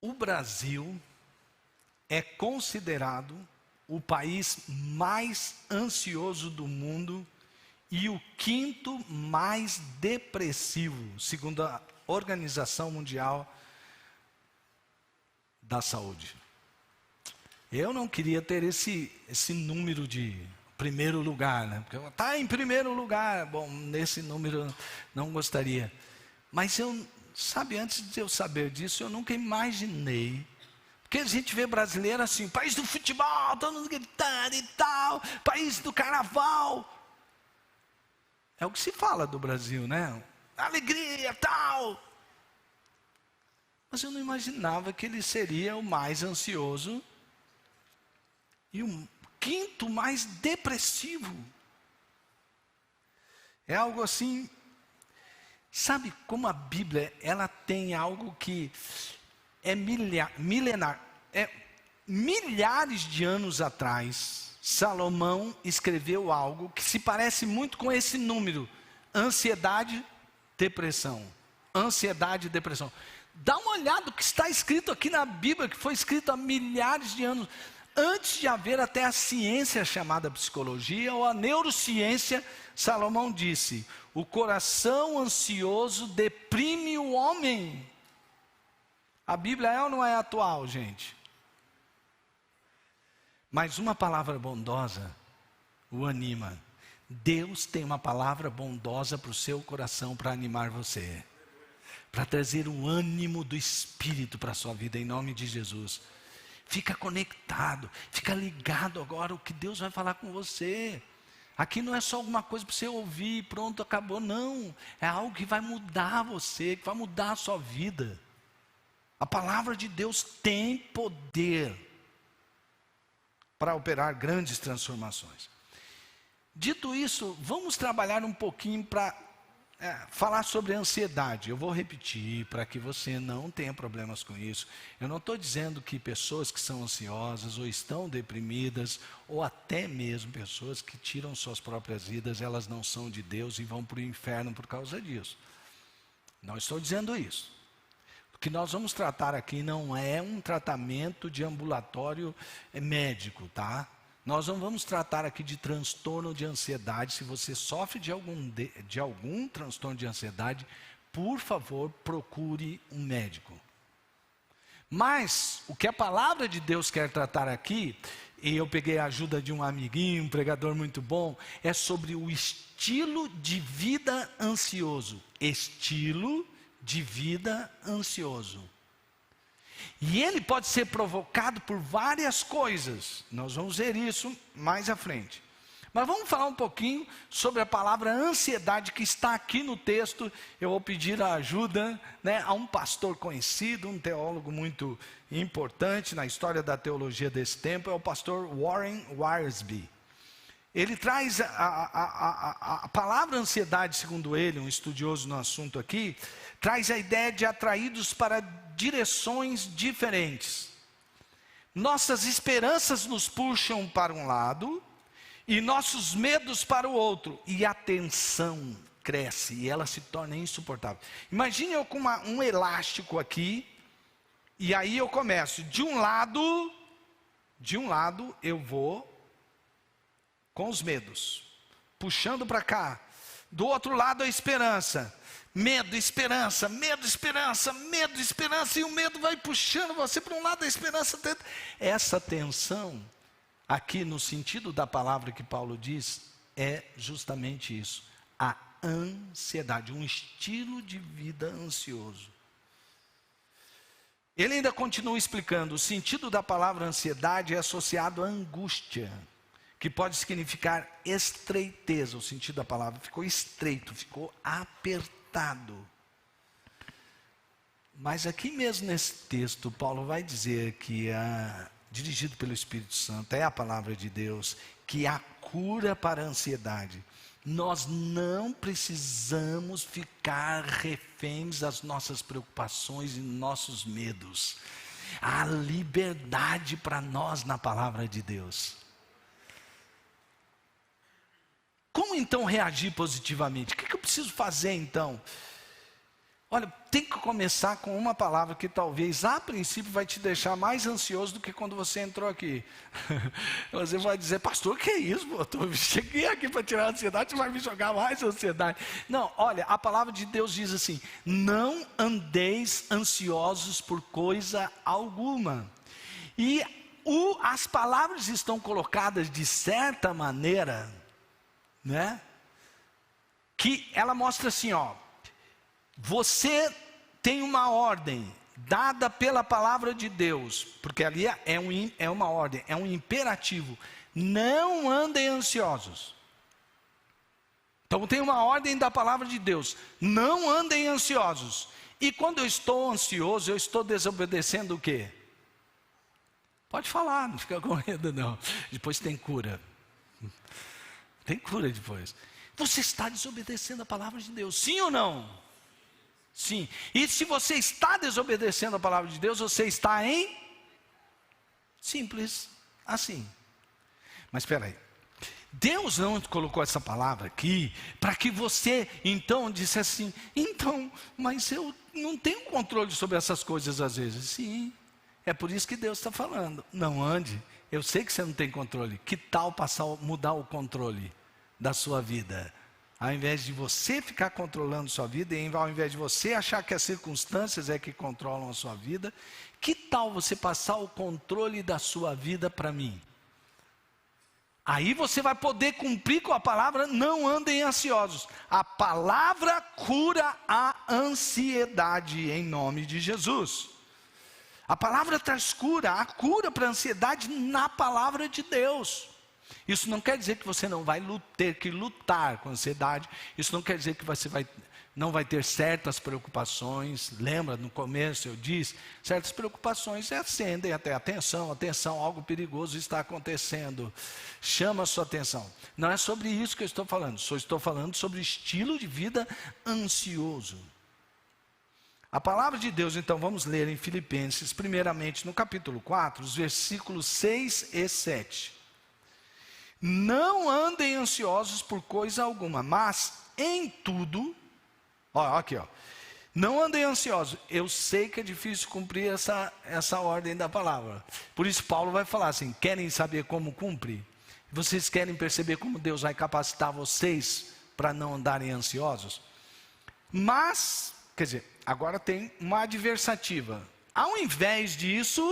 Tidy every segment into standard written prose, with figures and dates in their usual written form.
O Brasil é considerado o país mais ansioso do mundo e o quinto mais depressivo, segundo a Organização Mundial da Saúde. Eu não queria ter esse número de primeiro lugar, né? Porque está em primeiro lugar, bom, nesse número não gostaria. Mas sabe, antes de eu saber disso, eu nunca imaginei. Porque a gente vê brasileiro assim, país do futebol, todo mundo gritando e tal, país do carnaval. É o que se fala do Brasil, né? Alegria, tal. Mas eu não imaginava que ele seria o mais ansioso e o quinto mais depressivo. É algo assim. Sabe como a Bíblia, ela tem algo que é milenar. Milhares de anos atrás, Salomão escreveu algo que se parece muito com esse número: ansiedade, depressão. Ansiedade e depressão. Dá uma olhada no que está escrito aqui na Bíblia, que foi escrito há milhares de anos, antes de haver até a ciência chamada psicologia ou a neurociência. Salomão disse: o coração ansioso deprime o homem. A Bíblia é ou não é atual, gente? Mas uma palavra bondosa o anima. Deus tem uma palavra bondosa para o seu coração, para animar você, para trazer o ânimo do Espírito para a sua vida, em nome de Jesus. Fica conectado, fica ligado agora o que Deus vai falar com você. Aqui não é só alguma coisa para você ouvir, pronto, acabou, não. É algo que vai mudar você, que vai mudar a sua vida. A palavra de Deus tem poder para operar grandes transformações. Dito isso, vamos trabalhar um pouquinho para falar sobre ansiedade. Eu vou repetir para que você não tenha problemas com isso. Eu não estou dizendo que pessoas que são ansiosas ou estão deprimidas, ou até mesmo pessoas que tiram suas próprias vidas, elas não são de Deus e vão para o inferno por causa disso. Não estou dizendo isso. O que nós vamos tratar aqui não é um tratamento de ambulatório médico, tá? Nós não vamos tratar aqui de transtorno de ansiedade. Se você sofre de algum transtorno de ansiedade, por favor, procure um médico. Mas o que a palavra de Deus quer tratar aqui, e eu peguei a ajuda de um amiguinho, um pregador muito bom, é sobre o estilo de vida ansioso. Estilo de vida ansioso. E ele pode ser provocado por várias coisas. Nós vamos ver isso mais à frente. Mas vamos falar um pouquinho sobre a palavra ansiedade que está aqui no texto. Eu vou pedir a ajuda, a um pastor conhecido, um teólogo muito importante na história da teologia desse tempo, é o pastor Warren Wiersbe. Ele traz a palavra ansiedade, segundo ele, um estudioso no assunto aqui, traz a ideia de atraídos para direções diferentes. Nossas esperanças nos puxam para um lado e nossos medos para o outro, e a tensão cresce e ela se torna insuportável. Imagine eu com um elástico aqui, e aí eu começo de um lado eu vou com os medos, puxando para cá. Do outro lado a esperança. Medo, esperança, medo, esperança, medo, esperança. E o medo vai puxando você para um lado, a esperança. Essa tensão, aqui no sentido da palavra que Paulo diz, é justamente isso. A ansiedade, um estilo de vida ansioso. Ele ainda continua explicando, o sentido da palavra ansiedade é associado à angústia, que pode significar estreiteza. O sentido da palavra ficou estreito, ficou apertado. Mas aqui mesmo nesse texto, Paulo vai dizer que, dirigido pelo Espírito Santo, é a palavra de Deus, que há cura para a ansiedade. Nós não precisamos ficar reféns das nossas preocupações e nossos medos. Há liberdade para nós na palavra de Deus. Como então reagir positivamente? O que eu preciso fazer então? Olha, tem que começar com uma palavra que talvez a princípio vai te deixar mais ansioso do que quando você entrou aqui. Você vai dizer, pastor, que é isso? Eu cheguei aqui para tirar a ansiedade, você vai me jogar mais ansiedade. Não, olha, a palavra de Deus diz assim: não andeis ansiosos por coisa alguma. E as palavras estão colocadas de certa maneira, né? Que ela mostra assim, ó. Você tem uma ordem dada pela palavra de Deus, porque ali é uma ordem, é um imperativo. Não andem ansiosos. Então tem uma ordem da palavra de Deus. Não andem ansiosos. E quando eu estou ansioso, eu estou desobedecendo o quê? Pode falar, não fica com medo não. Depois tem cura. Tem cura depois. Você está desobedecendo a palavra de Deus, sim ou não? Sim. E se você está desobedecendo a palavra de Deus, você está em? Simples assim. Mas espera aí. Deus não colocou essa palavra aqui para que você então dissesse assim, então, mas eu não tenho controle sobre essas coisas às vezes. Sim, é por isso que Deus está falando. Não ande, eu sei que você não tem controle. Que tal mudar o controle da sua vida? Ao invés de você ficar controlando sua vida, e ao invés de você achar que as circunstâncias é que controlam a sua vida, que tal você passar o controle da sua vida para mim? Aí você vai poder cumprir com a palavra, não andem ansiosos. A palavra cura a ansiedade em nome de Jesus. A palavra traz cura, a cura para a ansiedade na palavra de Deus. Isso não quer dizer que você não vai ter que lutar com a ansiedade. Isso não quer dizer que você não vai ter certas preocupações. Lembra, no começo eu disse, certas preocupações acendem até atenção, algo perigoso está acontecendo. Chama a sua atenção. Não é sobre isso que eu estou falando. Só estou falando sobre estilo de vida ansioso. A palavra de Deus, então, vamos ler em Filipenses, primeiramente no capítulo 4, os versículos 6 e 7. Não andem ansiosos por coisa alguma, mas em tudo, aqui, não andem ansiosos. Eu sei que é difícil cumprir essa ordem da palavra. Por isso Paulo vai falar assim, querem saber como cumpre? Vocês querem perceber como Deus vai capacitar vocês para não andarem ansiosos? Mas, quer dizer, agora tem uma adversativa. Ao invés disso,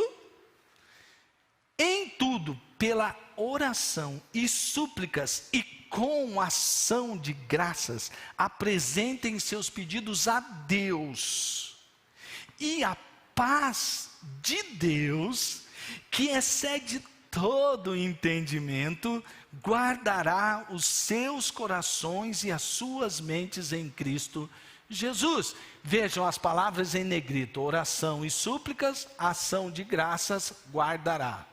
em tudo, pela oração e súplicas e com ação de graças, apresentem seus pedidos a Deus. E a paz de Deus, que excede todo entendimento, guardará os seus corações e as suas mentes em Cristo Jesus. Vejam as palavras em negrito: oração e súplicas, ação de graças, guardará.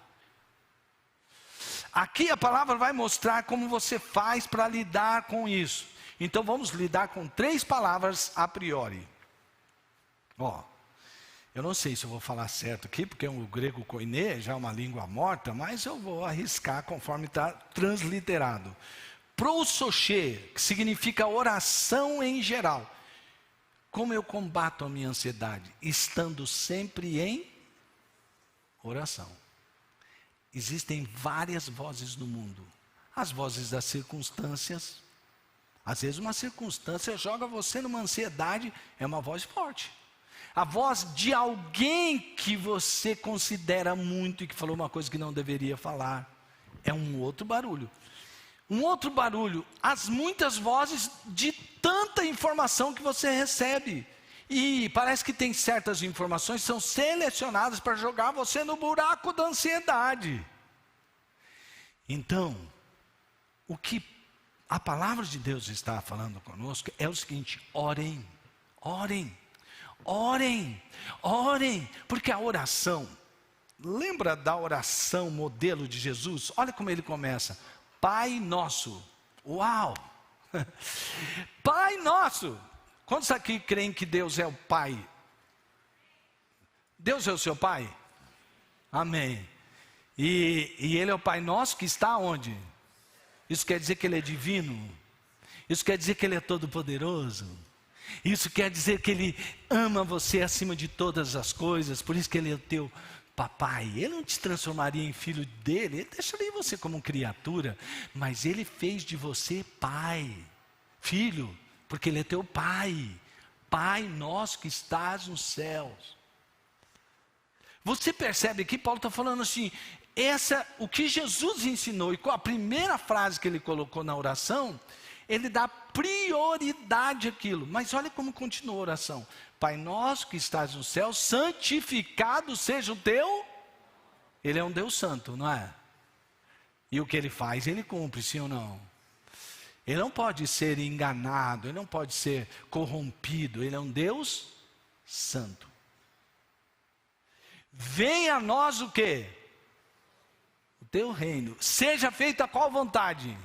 Aqui a palavra vai mostrar como você faz para lidar com isso. Então vamos lidar com 3 palavras a priori. Eu não sei se eu vou falar certo aqui, porque o grego koiné já é uma língua morta, mas eu vou arriscar conforme está transliterado. Prososhe, que significa oração em geral. Como eu combato a minha ansiedade? Estando sempre em oração. Existem várias vozes no mundo. As vozes das circunstâncias. Às vezes uma circunstância joga você numa ansiedade, é uma voz forte. A voz de alguém que você considera muito e que falou uma coisa que não deveria falar, é um outro barulho. Um outro barulho, as muitas vozes de tanta informação que você recebe. E parece que tem certas informações que são selecionadas para jogar você no buraco da ansiedade. Então, o que a palavra de Deus está falando conosco é o seguinte: orem, orem, orem, orem, porque a oração, lembra da oração modelo de Jesus? Olha como ele começa: Pai Nosso. Uau! Pai Nosso. Quantos aqui creem que Deus é o Pai? Deus é o seu Pai? Amém. E Ele é o Pai Nosso que está onde? Isso quer dizer que Ele é divino? Isso quer dizer que Ele é todo poderoso? Isso quer dizer que Ele ama você acima de todas as coisas, por isso que Ele é o teu papai. Ele não te transformaria em filho dele, Ele deixaria você como criatura, mas Ele fez de você pai, filho, porque Ele é teu pai. Pai nosso que estás nos céus. Você percebe que Paulo está falando assim, o que Jesus ensinou, e com a primeira frase que ele colocou na oração, ele dá prioridade àquilo. Mas olha como continua a oração. Pai nosso que estás no céu, santificado seja o teu. Ele é um Deus santo, não é? E o que ele faz, ele cumpre, sim ou não? Ele não pode ser enganado, ele não pode ser corrompido, ele é um Deus santo. Venha a nós o quê? O teu reino. Seja feita a qual vontade?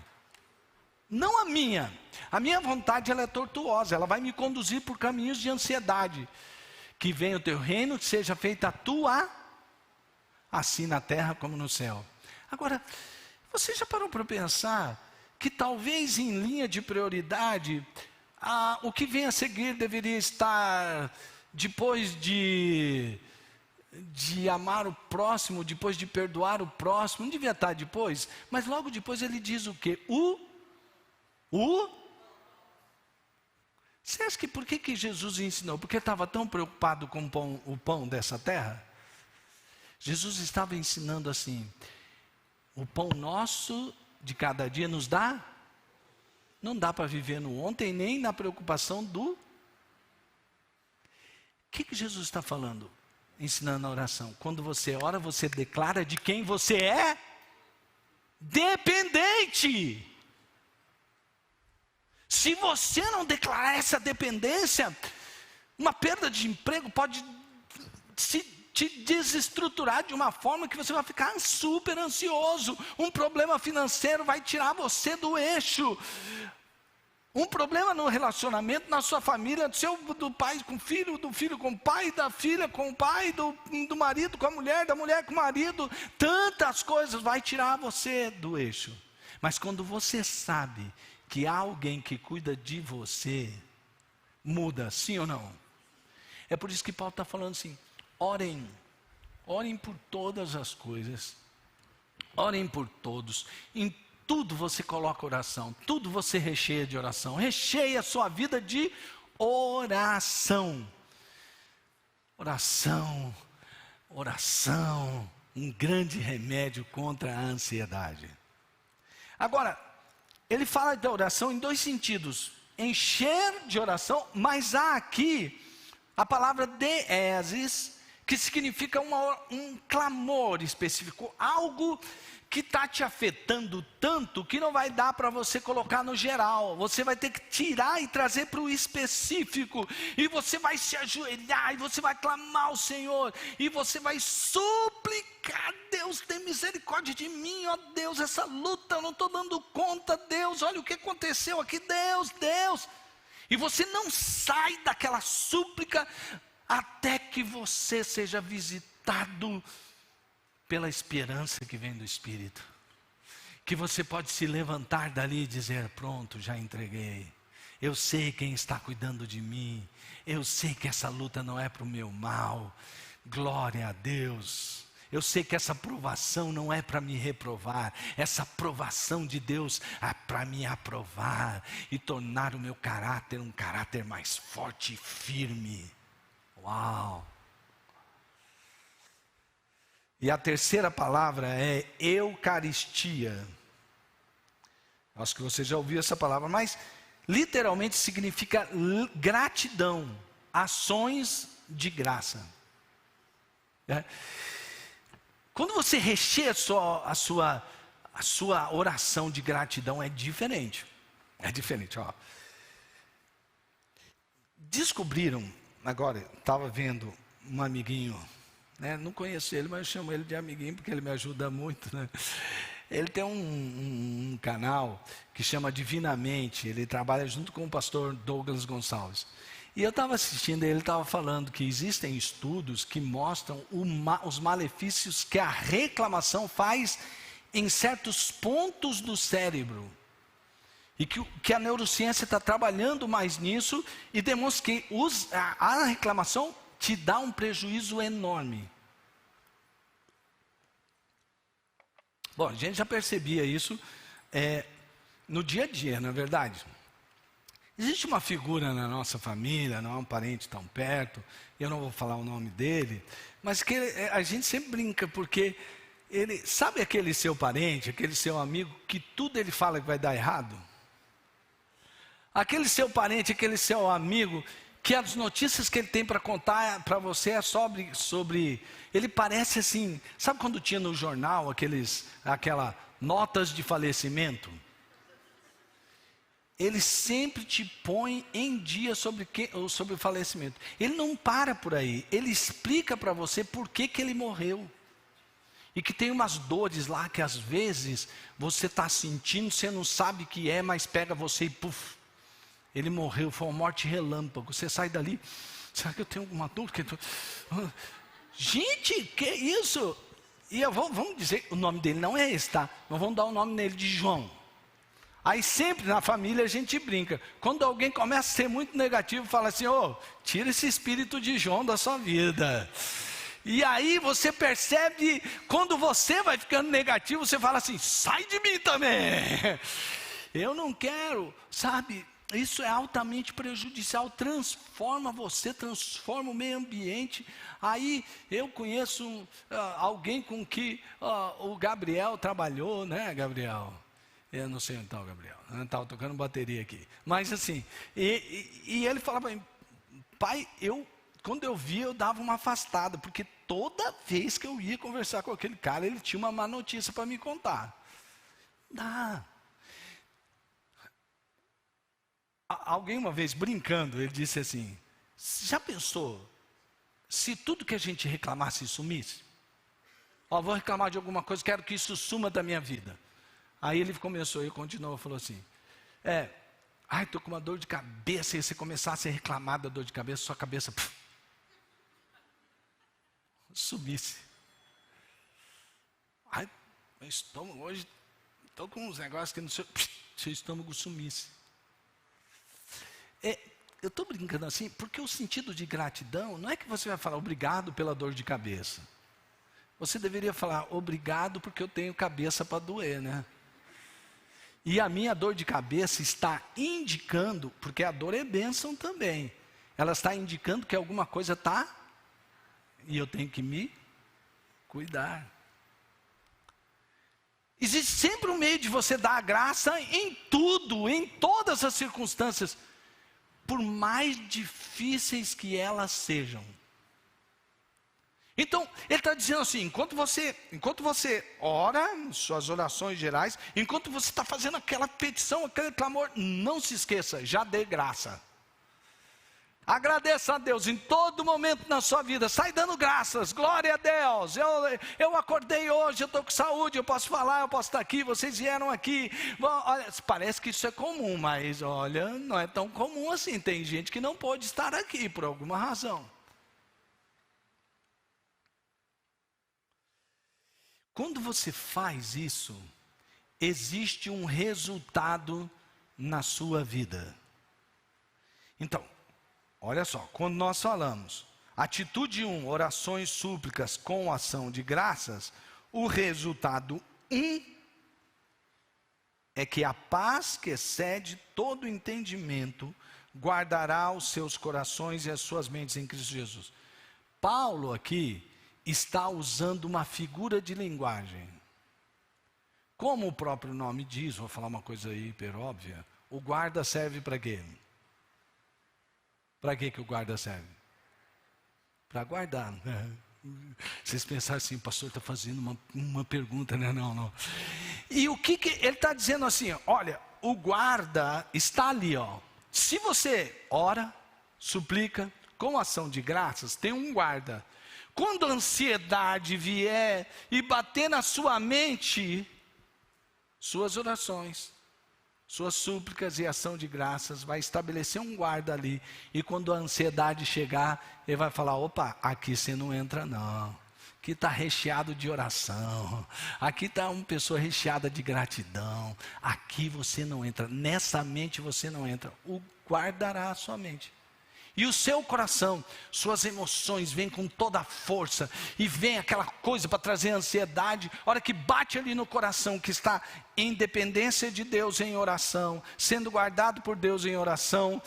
Não a minha. A minha vontade ela é tortuosa, ela vai me conduzir por caminhos de ansiedade. Que venha o teu reino, que seja feita a tua, assim na terra como no céu. Agora, você já parou para pensar que talvez em linha de prioridade, o que vem a seguir deveria estar depois de amar o próximo, depois de perdoar o próximo, não devia estar depois, mas logo depois ele diz o quê? Você acha que por que Jesus ensinou? Porque ele estava tão preocupado com o pão dessa terra? Jesus estava ensinando assim, o pão nosso de cada dia nos dá? Não dá para viver no ontem, nem na preocupação do... O que Jesus está falando? Ensinando a oração. Quando você ora, você declara de quem você é dependente. Se você não declarar essa dependência, uma perda de emprego pode te desestruturar de uma forma que você vai ficar super ansioso. Um problema financeiro vai tirar você do eixo. Um problema no relacionamento, na sua família, do pai com o filho, do filho com o pai, da filha com o pai, do marido com a mulher, da mulher com o marido. Tantas coisas vai tirar você do eixo. Mas quando você sabe que há alguém que cuida de você, muda, sim ou não? É por isso que Paulo está falando assim, orem por todas as coisas, orem por todos, em tudo você coloca oração, tudo você recheia de oração, recheia a sua vida de oração, um grande remédio contra a ansiedade. Agora, ele fala da oração em dois sentidos, encher de oração, mas há aqui a palavra deesis, que significa um clamor específico, algo que está te afetando tanto que não vai dar para você colocar no geral. Você vai ter que tirar e trazer para o específico. E você vai se ajoelhar, e você vai clamar ao Senhor, e você vai suplicar: Deus, tem misericórdia de mim, ó Deus, essa luta eu não estou dando conta, Deus, olha o que aconteceu aqui, Deus. E você não sai daquela súplica até que você seja visitado pela esperança que vem do Espírito. Que você pode se levantar dali e dizer: pronto, já entreguei. Eu sei quem está cuidando de mim. Eu sei que essa luta não é para o meu mal. Glória a Deus. Eu sei que essa provação não é para me reprovar. Essa provação de Deus é para me aprovar e tornar o meu caráter um caráter mais forte e firme. Uau! E a terceira palavra é Eucaristia. Acho que você já ouviu essa palavra, mas literalmente significa gratidão, ações de graça. Quando você recheia a sua oração de gratidão, é diferente. É diferente, ó. Descobriram, agora, estava vendo um amiguinho, né? Não conheço ele, mas eu chamo ele de amiguinho porque ele me ajuda muito, né? Ele tem um canal que chama Divinamente. Ele trabalha junto com o pastor Douglas Gonçalves. E eu estava assistindo, ele estava falando que existem estudos que mostram os malefícios que a reclamação faz em certos pontos do cérebro. E que a neurociência está trabalhando mais nisso e demonstra que a reclamação te dá um prejuízo enorme. Bom, a gente já percebia isso no dia a dia, não é verdade? Existe uma figura na nossa família, não é um parente tão perto, eu não vou falar o nome dele, mas que a gente sempre brinca, porque sabe aquele seu parente, aquele seu amigo, que tudo ele fala que vai dar errado? Aquele seu parente, aquele seu amigo, que as notícias que ele tem para contar para você é sobre... Ele parece assim, sabe quando tinha no jornal aquela notas de falecimento? Ele sempre te põe em dia sobre o falecimento. Ele não para por aí, ele explica para você por que ele morreu. E que tem umas dores lá que às vezes você está sentindo, você não sabe o que é, mas pega você e puf, ele morreu, foi uma morte relâmpago. Você sai dali, será que eu tenho alguma dor? Gente, que isso? E vamos dizer, o nome dele não é esse, tá? Nós vamos dar o nome nele de João. Aí sempre na família a gente brinca. Quando alguém começa a ser muito negativo, fala assim, tira esse espírito de João da sua vida. E aí você percebe, quando você vai ficando negativo, você fala assim, sai de mim também. Eu não quero, sabe? Isso é altamente prejudicial, transforma você, transforma o meio ambiente. Aí eu conheço alguém com que o Gabriel trabalhou, né, Gabriel? Eu não sei onde está o Gabriel, eu estava tocando bateria aqui. Mas assim, e ele falava para mim, pai, quando eu via, eu dava uma afastada, porque toda vez que eu ia conversar com aquele cara, ele tinha uma má notícia para me contar. Dá. Alguém uma vez brincando, ele disse assim, já pensou, se tudo que a gente reclamasse sumisse? Vou reclamar de alguma coisa, quero que isso suma da minha vida. Aí ele começou e continuou, falou assim, estou com uma dor de cabeça, e você começasse a reclamar da dor de cabeça, sua cabeça sumisse. Ai, meu estômago hoje, estou com uns negócios que não sei, seu estômago sumisse. Eu estou brincando assim, porque o sentido de gratidão, não é que você vai falar obrigado pela dor de cabeça. Você deveria falar obrigado porque eu tenho cabeça para doer, né? E a minha dor de cabeça está indicando, porque a dor é bênção também. Ela está indicando que alguma coisa está, e eu tenho que me cuidar. Existe sempre um meio de você dar a graça em tudo, em todas as circunstâncias, por mais difíceis que elas sejam. Então, ele está dizendo assim, enquanto você ora, suas orações gerais, enquanto você está fazendo aquela petição, aquele clamor, não se esqueça, já dê graça. Agradeça a Deus em todo momento na sua vida, sai dando graças, glória a Deus, eu acordei hoje, eu estou com saúde, eu posso falar, eu posso estar aqui, vocês vieram aqui. Bom, olha, parece que isso é comum, mas olha, não é tão comum assim, tem gente que não pode estar aqui por alguma razão. Quando você faz isso, existe um resultado na sua vida. Então, olha só, quando nós falamos, atitude 1, orações, súplicas com ação de graças, o resultado 1 é que a paz que excede todo entendimento guardará os seus corações e as suas mentes em Cristo Jesus. Paulo aqui está usando uma figura de linguagem. Como o próprio nome diz, vou falar uma coisa hiper óbvia, o guarda serve para quê? Para que o guarda serve? Para guardar. Vocês pensaram assim, o pastor está fazendo uma pergunta, né? Não. E o que ele está dizendo assim, olha, o guarda está ali, ó. Se você ora, suplica, com ação de graças, tem um guarda. Quando a ansiedade vier e bater na sua mente, suas orações, suas súplicas e ação de graças vai estabelecer um guarda ali. E quando a ansiedade chegar, ele vai falar, opa, aqui você não entra não. Aqui está recheado de oração. Aqui está uma pessoa recheada de gratidão. Aqui você não entra. Nessa mente você não entra. O guardará a sua mente. E o seu coração, suas emoções vêm com toda a força. E vem aquela coisa para trazer ansiedade. A hora que bate ali no coração, que está em dependência de Deus em oração, sendo guardado por Deus em oração,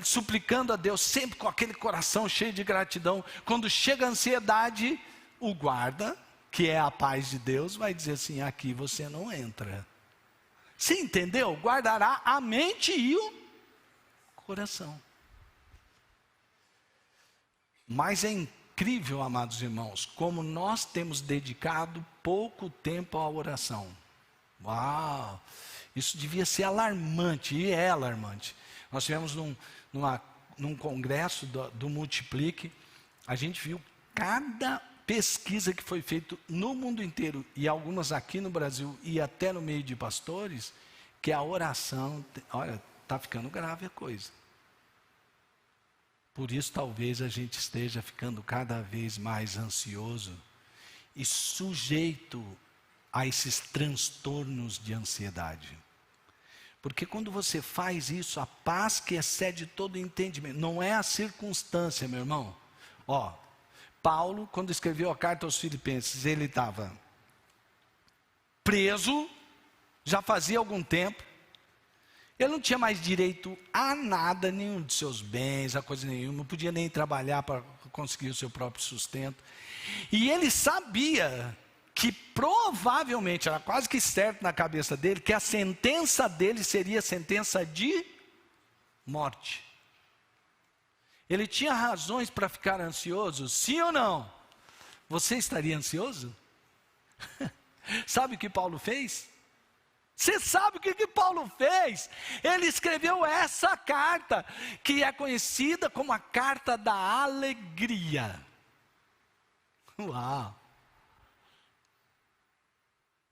suplicando a Deus sempre com aquele coração cheio de gratidão. Quando chega a ansiedade, o guarda, que é a paz de Deus, vai dizer assim: aqui você não entra. Você entendeu? Guardará a mente e o coração. Mas é incrível, amados irmãos, como nós temos dedicado pouco tempo à oração. Uau! Isso devia ser alarmante, e é alarmante. Nós tivemos num congresso do Multiplique, a gente viu cada pesquisa que foi feita no mundo inteiro, e algumas aqui no Brasil, e até no meio de pastores, que a oração, olha, está ficando grave a coisa. Por isso talvez a gente esteja ficando cada vez mais ansioso e sujeito a esses transtornos de ansiedade. Porque quando você faz isso, a paz que excede todo entendimento, não é a circunstância, meu irmão. Paulo, quando escreveu a carta aos Filipenses, ele estava preso, já fazia algum tempo. Ele não tinha mais direito a nada, nenhum de seus bens, a coisa nenhuma, não podia nem trabalhar para conseguir o seu próprio sustento. E ele sabia que provavelmente, era quase que certo na cabeça dele, que a sentença dele seria sentença de morte. Ele tinha razões para ficar ansioso, sim ou não? Você estaria ansioso? Sabe o que Paulo fez? Você sabe o que Paulo fez? Ele escreveu essa carta, que é conhecida como a carta da alegria. Uau!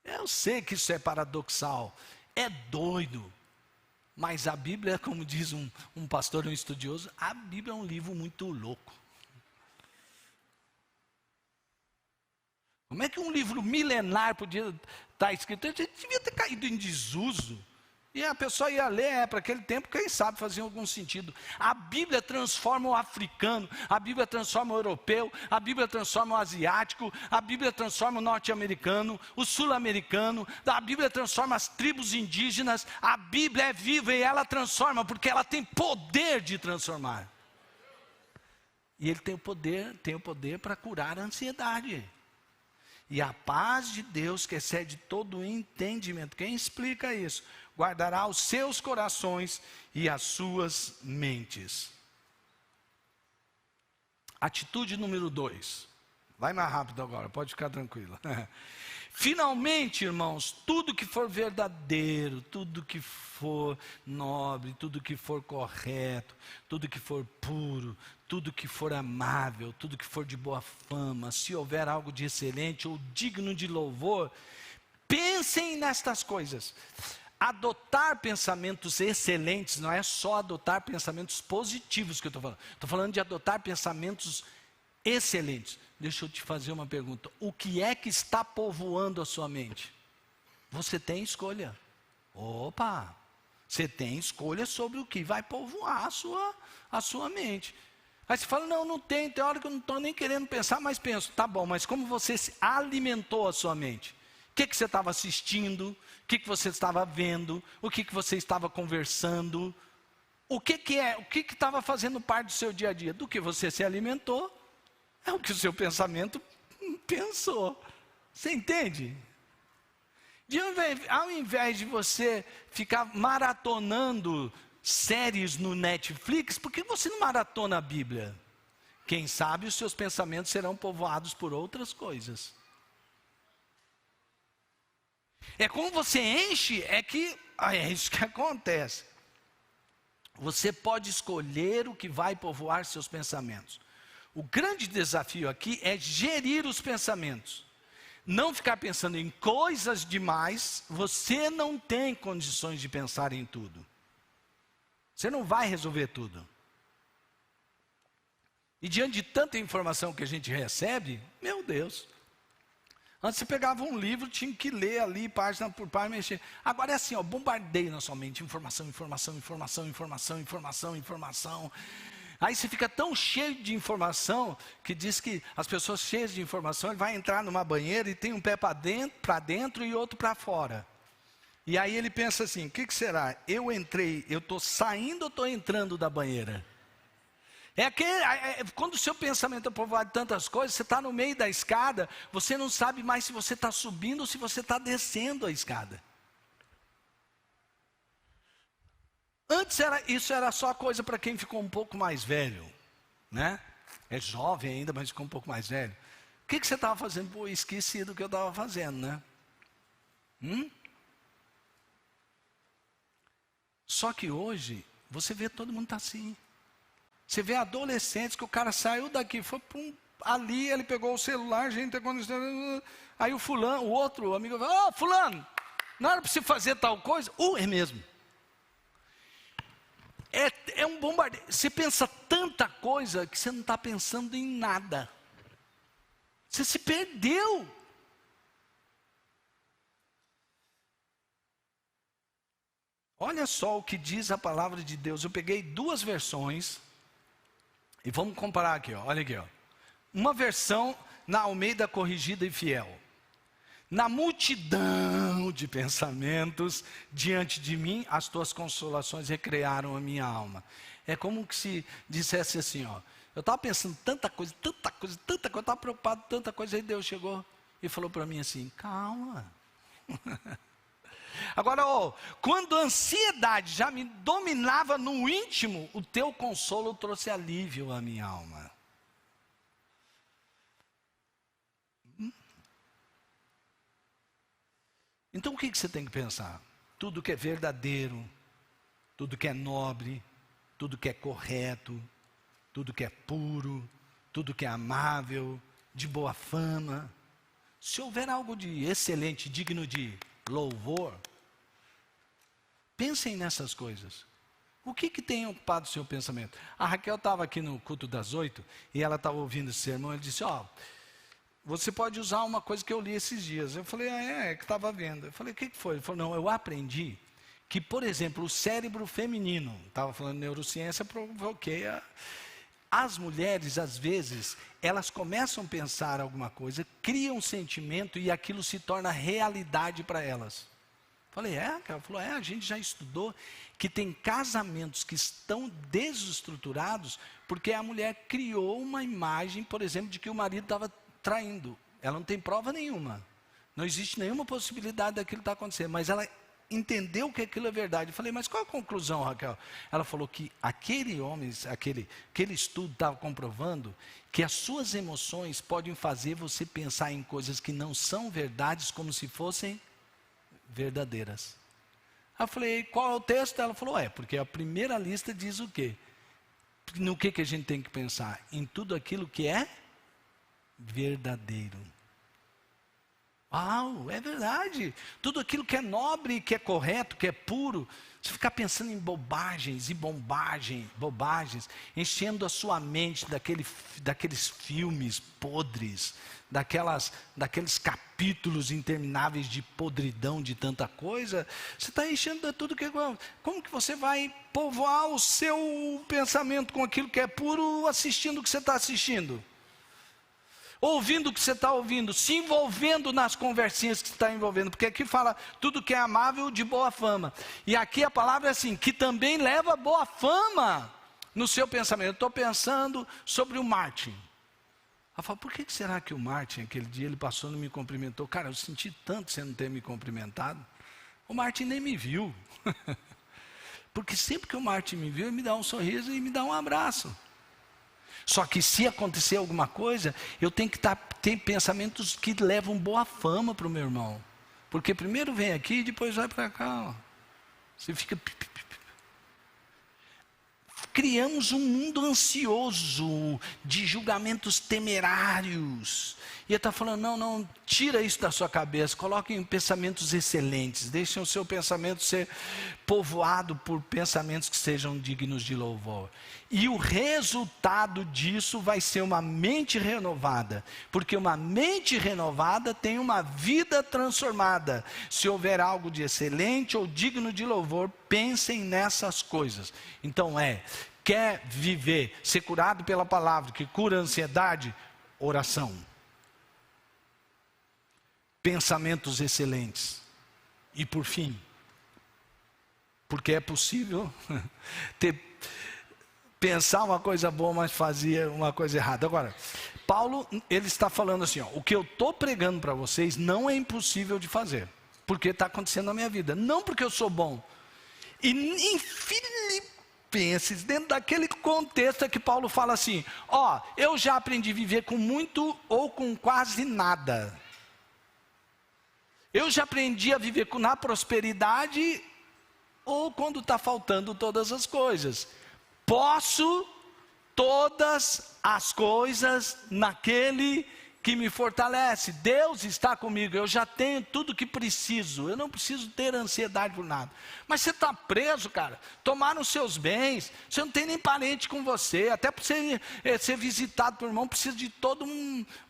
Eu sei que isso é paradoxal, é doido. Mas a Bíblia, como diz um pastor, um estudioso, a Bíblia é um livro muito louco. Como é que um livro milenar podia estar escrito? Ele devia ter caído em desuso. E a pessoa ia ler, para aquele tempo, quem sabe, fazia algum sentido. A Bíblia transforma o africano, a Bíblia transforma o europeu, a Bíblia transforma o asiático, a Bíblia transforma o norte-americano, o sul-americano, a Bíblia transforma as tribos indígenas. A Bíblia é viva e ela transforma, porque ela tem poder de transformar. E ele tem o poder para curar a ansiedade. E a paz de Deus, que excede todo o entendimento, quem explica isso? Guardará os seus corações e as suas mentes. Atitude número 2. Vai mais rápido agora, pode ficar tranquilo. Finalmente, irmãos, tudo que for verdadeiro, tudo que for nobre, tudo que for correto, tudo que for puro, tudo que for amável, tudo que for de boa fama, se houver algo de excelente ou digno de louvor, pensem nestas coisas. Adotar pensamentos excelentes não é só adotar pensamentos positivos que eu estou falando. Estou falando de adotar pensamentos excelentes. Deixa eu te fazer uma pergunta. O que é que está povoando a sua mente? Você tem escolha. Opa! Você tem escolha sobre o que vai povoar a sua mente. Aí você fala, não tem hora que eu não estou nem querendo pensar, mas penso. Tá bom, mas como você se alimentou a sua mente? O que você estava assistindo? O que você estava vendo? O que você estava conversando? O que estava fazendo parte do seu dia a dia? Do que você se alimentou, é o que o seu pensamento pensou. Você entende? Ao invés de você ficar maratonando séries no Netflix, por que você não maratona a Bíblia? Quem sabe os seus pensamentos serão povoados por outras coisas. É como você enche, é isso que acontece. Você pode escolher o que vai povoar seus pensamentos. O grande desafio aqui é gerir os pensamentos. Não ficar pensando em coisas demais. Você não tem condições de pensar em tudo. Você não vai resolver tudo. E diante de tanta informação que a gente recebe, meu Deus. Antes você pegava um livro, tinha que ler ali, página por página, mexer. Agora é assim, ó, bombardeio na sua mente, informação, informação, informação, informação, informação, informação. Aí você fica tão cheio de informação, que diz que as pessoas cheias de informação, ele vai entrar numa banheira e tem um pé para dentro e outro para fora. E aí ele pensa assim, o que será? Eu entrei, eu estou saindo ou estou entrando da banheira? Quando o seu pensamento é povoado de tantas coisas, você está no meio da escada, você não sabe mais se você está subindo ou se você está descendo a escada. Antes isso era só coisa para quem ficou um pouco mais velho, né? É jovem ainda, mas ficou um pouco mais velho. O que você estava fazendo? Pô, esqueci do que eu estava fazendo, né? Só que hoje, você vê todo mundo está assim. Você vê adolescentes que o cara saiu daqui, foi ali, ele pegou o celular, gente, aí o fulano, o outro amigo falou, fulano, não era para você fazer tal coisa? É mesmo. É um bombardeio. Você pensa tanta coisa que você não está pensando em nada. Você se perdeu. Olha só o que diz a palavra de Deus. Eu peguei 2 versões e vamos comparar aqui, ó. Olha aqui, ó. Uma versão na Almeida Corrigida e Fiel. Na multidão de pensamentos diante de mim, as tuas consolações recrearam a minha alma. É como se dissesse assim, ó. Eu estava pensando tanta coisa, eu estava preocupado, tanta coisa, aí Deus chegou e falou para mim assim, calma. Agora, quando a ansiedade já me dominava no íntimo, o teu consolo trouxe alívio à minha alma. Então o que você tem que pensar? Tudo que é verdadeiro, tudo que é nobre, tudo que é correto, tudo que é puro, tudo que é amável, de boa fama. Se houver algo de excelente, digno de louvor, pensem nessas coisas. O que tem ocupado o seu pensamento? A Raquel estava aqui no culto das 8 e ela estava ouvindo esse sermão. Ele disse, você pode usar uma coisa que eu li esses dias. Eu falei, que estava vendo. Eu falei, o que foi? Ele falou, não, eu aprendi que, por exemplo, o cérebro feminino, estava falando de neurociência, provoquei as mulheres, às vezes, elas começam a pensar alguma coisa, criam um sentimento e aquilo se torna realidade para elas. Falei, ela falou, a gente já estudou que tem casamentos que estão desestruturados porque a mulher criou uma imagem, por exemplo, de que o marido estava traindo. Ela não tem prova nenhuma. Não existe nenhuma possibilidade daquilo estar acontecendo, mas ela entendeu que aquilo é verdade. Eu falei, mas qual a conclusão, Raquel? Ela falou que aquele estudo estava comprovando que as suas emoções podem fazer você pensar em coisas que não são verdades como se fossem verdadeiras. Eu falei, qual é o texto? Ela falou, porque a primeira lista diz o quê? No que a gente tem que pensar? Em tudo aquilo que é verdadeiro. Uau, é verdade. Tudo aquilo que é nobre, que é correto, que é puro. Você ficar pensando em bobagens e bobagens, enchendo a sua mente daqueles filmes podres, daqueles capítulos intermináveis de podridão de tanta coisa. Você está enchendo de tudo que é. Como que você vai povoar o seu pensamento com aquilo que é puro, assistindo o que você está assistindo? Ouvindo o que você está ouvindo, se envolvendo nas conversinhas que você está envolvendo, porque aqui fala tudo que é amável de boa fama, e aqui a palavra é assim, que também leva boa fama no seu pensamento. Eu estou pensando sobre o Martin. Ela fala, por que será que o Martin, aquele dia ele passou e não me cumprimentou? Cara, eu senti tanto você não ter me cumprimentado. O Martin nem me viu, porque sempre que o Martin me viu, ele me dá um sorriso e me dá um abraço. Só que se acontecer alguma coisa, eu tenho que ter pensamentos que levam boa fama para o meu irmão. Porque primeiro vem aqui e depois vai para cá. Você fica... criamos um mundo ansioso, de julgamentos temerários. E ele está falando, não, tira isso da sua cabeça, coloque em pensamentos excelentes, deixe o seu pensamento ser povoado por pensamentos que sejam dignos de louvor. E o resultado disso vai ser uma mente renovada, porque uma mente renovada tem uma vida transformada. Se houver algo de excelente ou digno de louvor, pensem nessas coisas. Então quer viver, ser curado pela palavra, que cura a ansiedade? Oração. Pensamentos excelentes. E por fim, porque é possível pensar uma coisa boa, mas fazer uma coisa errada. Agora, Paulo, ele está falando assim, o que eu estou pregando para vocês não é impossível de fazer, porque está acontecendo na minha vida, não porque eu sou bom. E em Filipenses, dentro daquele contexto é que Paulo fala assim, eu já aprendi a viver com muito ou com quase nada. Eu já aprendi a viver na prosperidade ou quando está faltando todas as coisas. Posso todas as coisas naquele que me fortalece. Deus está comigo, eu já tenho tudo que preciso. Eu não preciso ter ansiedade por nada. Mas você está preso, cara. Tomaram os seus bens. Você não tem nem parente com você. Até para você ser visitado por irmão, precisa de toda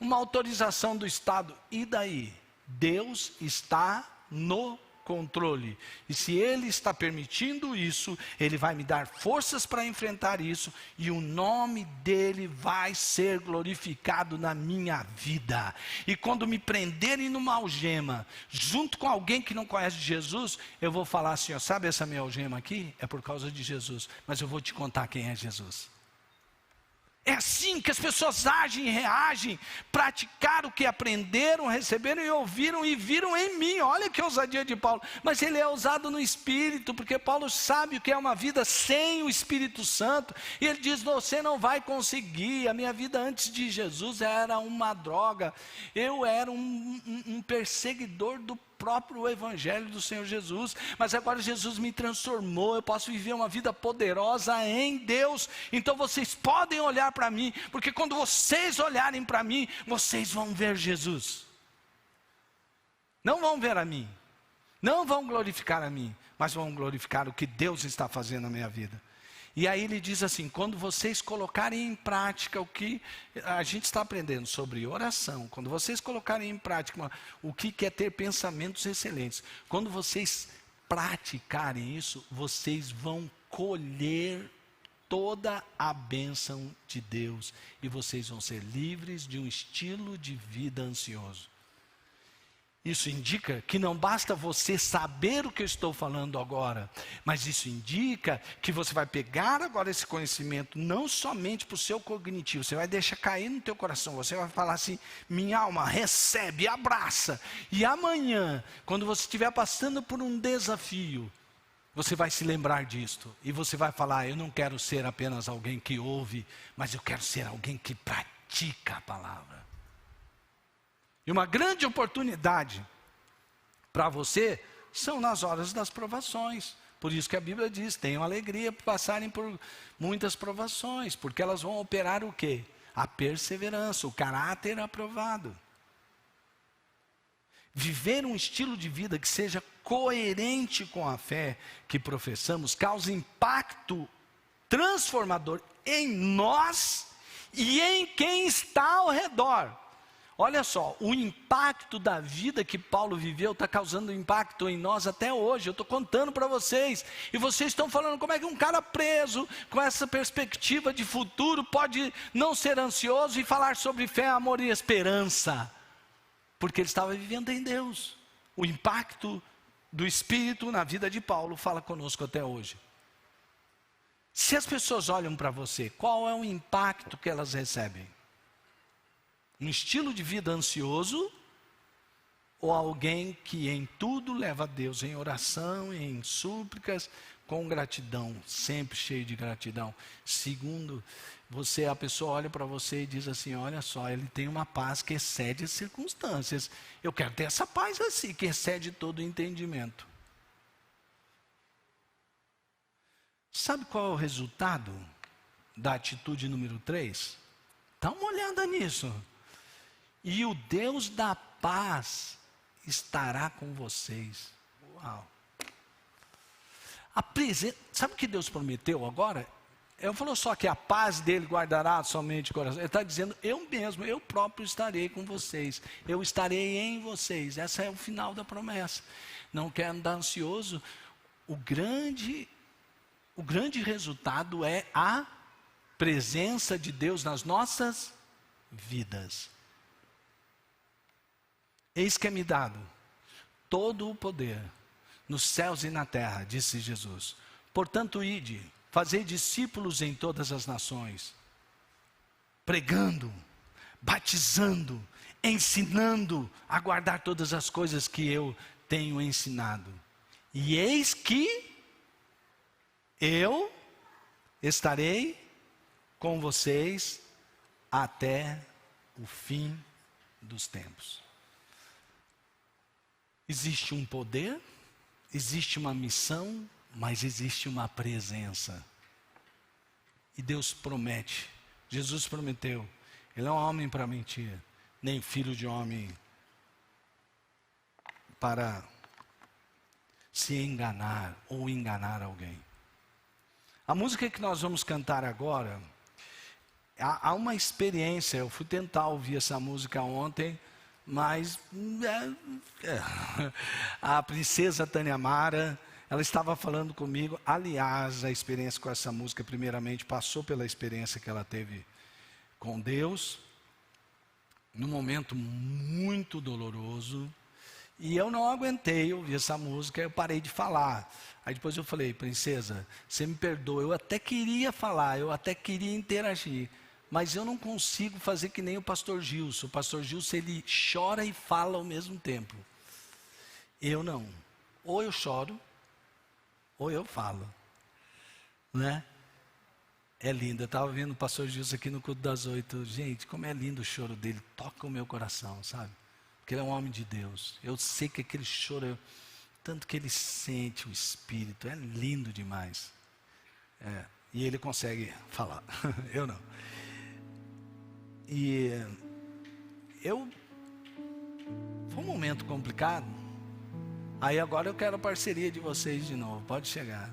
uma autorização do Estado. E daí? Deus está no controle. E se Ele está permitindo isso, Ele vai me dar forças para enfrentar isso, e o nome dEle vai ser glorificado na minha vida. E quando me prenderem numa algema, junto com alguém que não conhece Jesus, eu vou falar assim, sabe essa minha algema aqui? É por causa de Jesus, mas eu vou te contar quem é Jesus. É assim que as pessoas agem e reagem, praticaram o que aprenderam, receberam e ouviram e viram em mim. Olha que ousadia de Paulo. Mas ele é ousado no Espírito, porque Paulo sabe o que é uma vida sem o Espírito Santo. E ele diz, você não vai conseguir. A minha vida antes de Jesus era uma droga. Eu era um perseguidor do próprio Evangelho do Senhor Jesus, mas agora Jesus me transformou, eu posso viver uma vida poderosa em Deus. Então vocês podem olhar para mim, porque quando vocês olharem para mim, vocês vão ver Jesus. Não vão ver a mim, não vão glorificar a mim, mas vão glorificar o que Deus está fazendo na minha vida. E aí ele diz assim, quando vocês colocarem em prática o que a gente está aprendendo sobre oração, quando vocês colocarem em prática o que é ter pensamentos excelentes, quando vocês praticarem isso, vocês vão colher toda a bênção de Deus, e vocês vão ser livres de um estilo de vida ansioso. Isso indica que não basta você saber o que eu estou falando agora, mas isso indica que você vai pegar agora esse conhecimento, não somente para o seu cognitivo, você vai deixar cair no teu coração, você vai falar assim, minha alma, recebe, abraça, e amanhã, quando você estiver passando por um desafio, você vai se lembrar disto, e você vai falar, eu não quero ser apenas alguém que ouve, mas eu quero ser alguém que pratica a palavra. E uma grande oportunidade para você são nas horas das provações. Por isso que a Bíblia diz, tenham alegria por passarem por muitas provações, porque elas vão operar o quê? A perseverança, o caráter aprovado. Viver um estilo de vida que seja coerente com a fé que professamos, causa impacto transformador em nós e em quem está ao redor. Olha só, o impacto da vida que Paulo viveu está causando impacto em nós até hoje. Eu estou contando para vocês. E vocês estão falando como é que um cara preso, com essa perspectiva de futuro, pode não ser ansioso e falar sobre fé, amor e esperança. Porque ele estava vivendo em Deus. O impacto do Espírito na vida de Paulo fala conosco até hoje. Se as pessoas olham para você, qual é o impacto que elas recebem? Um estilo de vida ansioso ou alguém que em tudo leva a Deus, em oração, em súplicas, com gratidão, sempre cheio de gratidão. Segundo, a pessoa olha para você e diz assim, olha só, ele tem uma paz que excede as circunstâncias. Eu quero ter essa paz assim, que excede todo o entendimento. Sabe qual é o resultado da atitude número 3? Dá uma olhada nisso. E o Deus da paz estará com vocês. Uau! Sabe o que Deus prometeu agora? Ele falou só que a paz dele guardará somente o coração. Ele está dizendo, eu mesmo, eu próprio estarei com vocês. Eu estarei em vocês. Esse é o final da promessa. Não quero andar ansioso. O grande resultado é a presença de Deus nas nossas vidas. Eis que é me dado todo o poder nos céus e na terra, disse Jesus. Portanto, ide, fazei discípulos em todas as nações, pregando, batizando, ensinando a guardar todas as coisas que eu tenho ensinado. E eis que eu estarei com vocês até o fim dos tempos. Existe um poder, existe uma missão, mas existe uma presença. E Deus promete, Jesus prometeu, Ele não é um homem para mentir, nem filho de homem para se enganar ou enganar alguém. A música que nós vamos cantar agora, há uma experiência, eu fui tentar ouvir essa música ontem, mas a princesa Tânia Mara, ela estava falando comigo. Aliás, a experiência com essa música, primeiramente, passou pela experiência que ela teve com Deus, num momento muito doloroso, e eu não aguentei ouvir essa música, eu parei de falar. Aí depois eu falei, princesa, você me perdoa, eu até queria falar, eu até queria interagir, mas eu não consigo fazer que nem o pastor Gilson. O pastor Gilson, ele chora e fala ao mesmo tempo. Eu não. Ou eu choro, ou eu falo. Né? É lindo. Eu estava vendo o pastor Gilson aqui no culto das 8. Gente, como é lindo o choro dele. Toca o meu coração, sabe? Porque ele é um homem de Deus. Eu sei que aquele choro, tanto que ele sente o Espírito. É lindo demais. E ele consegue falar. Eu não. E foi um momento complicado. Aí agora eu quero a parceria de vocês de novo. Pode chegar.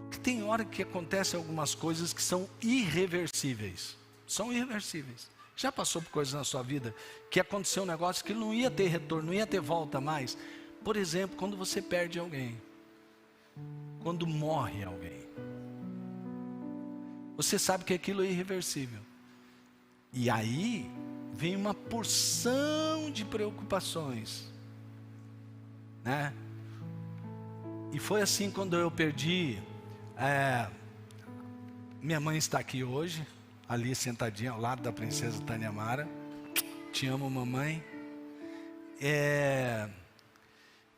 Porque tem hora que acontecem algumas coisas que são irreversíveis. São irreversíveis. Já passou por coisas na sua vida que aconteceu um negócio que não ia ter retorno, não ia ter volta mais. Por exemplo, quando você perde alguém. Quando morre alguém. Você sabe que aquilo é irreversível. E aí vem uma porção de preocupações, né? E foi assim quando eu perdi. Minha mãe está aqui hoje, ali sentadinha ao lado da princesa Tânia Mara. Te amo, mamãe.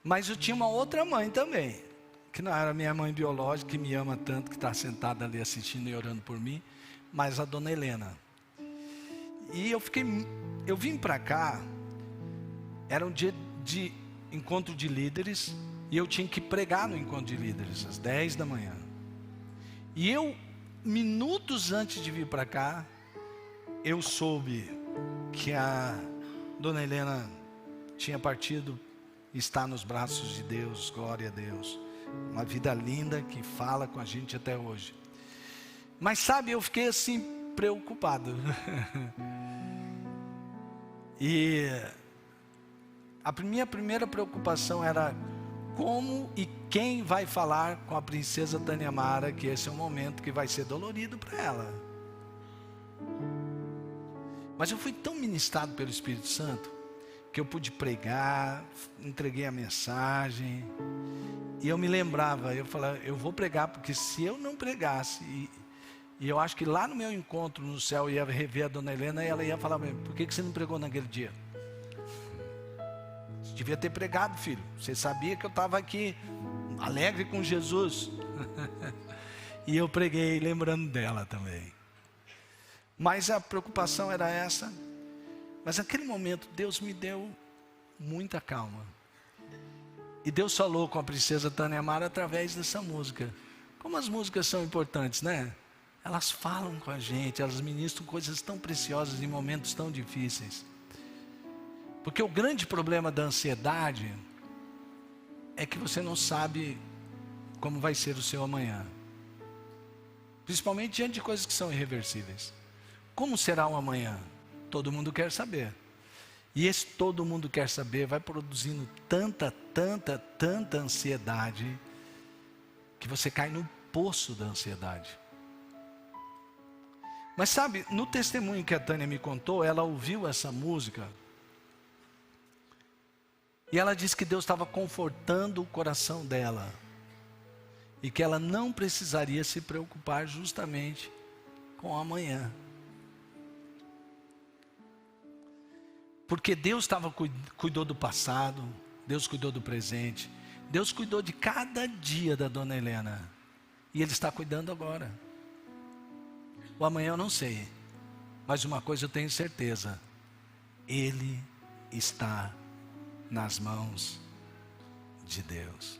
Mas eu tinha uma outra mãe também, que não era minha mãe biológica, que me ama tanto, que está sentada ali assistindo e orando por mim, mas a dona Helena. E eu vim para cá, era um dia de encontro de líderes, e eu tinha que pregar no encontro de líderes, às 10 da manhã. E eu, minutos antes de vir para cá, eu soube que a dona Helena tinha partido e está nos braços de Deus, glória a Deus. Uma vida linda que fala com a gente até hoje. Mas sabe, eu fiquei assim preocupado. E a minha primeira preocupação era como e quem vai falar com a princesa Tânia Mara, que esse é um momento que vai ser dolorido para ela. Mas eu fui tão ministrado pelo Espírito Santo que eu pude pregar, entreguei a mensagem. E eu me lembrava, eu falava, eu vou pregar, porque se eu não pregasse, e eu acho que lá no meu encontro no céu, eu ia rever a dona Helena, e ela ia falar, por que você não pregou naquele dia? Você devia ter pregado, filho. Você sabia que eu estava aqui, alegre com Jesus. E eu preguei lembrando dela também. Mas a preocupação era essa. Mas naquele momento, Deus me deu muita calma. E Deus falou com a princesa Tânia Amaro através dessa música. Como as músicas são importantes, né? Elas falam com a gente, elas ministram coisas tão preciosas em momentos tão difíceis. Porque o grande problema da ansiedade é que você não sabe como vai ser o seu amanhã. Principalmente diante de coisas que são irreversíveis. Como será o amanhã? Todo mundo quer saber. E esse todo mundo quer saber vai produzindo tanta ansiedade, que você cai no poço da ansiedade. Mas sabe, no testemunho que a Tânia me contou, ela ouviu essa música, e ela disse que Deus estava confortando o coração dela, e que ela não precisaria se preocupar justamente com o amanhã. Porque Deus cuidou do passado, Deus cuidou do presente, Deus cuidou de cada dia da dona Helena. E Ele está cuidando agora. O amanhã eu não sei, mas uma coisa eu tenho certeza: Ele está nas mãos de Deus.